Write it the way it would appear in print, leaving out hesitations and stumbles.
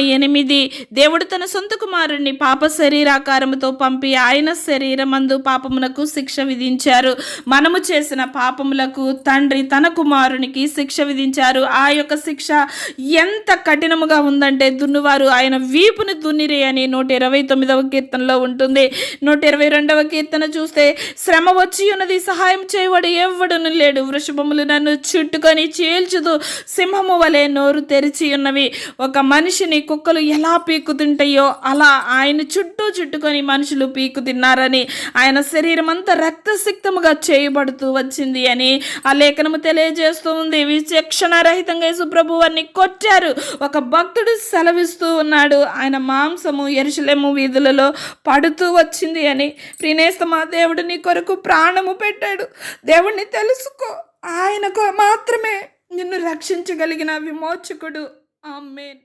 8 దేవుడు తన సొంత కుమారుణ్ణి పాప శరీరాకారముతో పంపి ఆయన శరీరమందు పాపమునకు శిక్ష విధించారు. మనము చేసిన పాపములకు తండ్రి తన కుమారునికి శిక్ష విధించారు. ఆ యొక్క శిక్ష ఎంత కఠినముగా ఉందంటే దున్నువారు ఆయన వీపుని దున్నిరి అని 129వ కీర్తనలో ఉంటుంది. 122వ కీర్తన చూస్తే శ్రమ వచ్చి ఉన్నది, సహాయం చేయవాడు ఎవడును లేడు. వృషభములు నన్ను చుట్టుకొని చీల్చుదు, సింహము వలె నోరు తెరిచి ఉన్నవి. ఒక మనిషిని కుక్కలు ఎలా పీకుతుంటాయో అలా ఆయన చుట్టుకొని మనుషులు పీకు తిన్నారని, ఆయన శరీరం అంతా రక్తసిక్తముగా చేయబడుతూ వచ్చింది అని ఆ లేఖనము తెలియజేస్తూ ఉంది. విచక్షణ రహితంగా యేసు ప్రభువాన్ని కొట్టారు. ఒక భక్తుడు సెలవిస్తూ ఉన్నాడు, ఆయన మాంసము యెరూషలేము వీధులలో పడుతూ వచ్చింది అని. ప్రియనేస్తమా, దేవుడు నీ కొరకు ప్రాణము పెట్టాడు. దేవుడిని తెలుసుకో, ఆయనకు మాత్రమే నిన్ను రక్షించగలిగిన విమోచకుడు. ఆమేన్.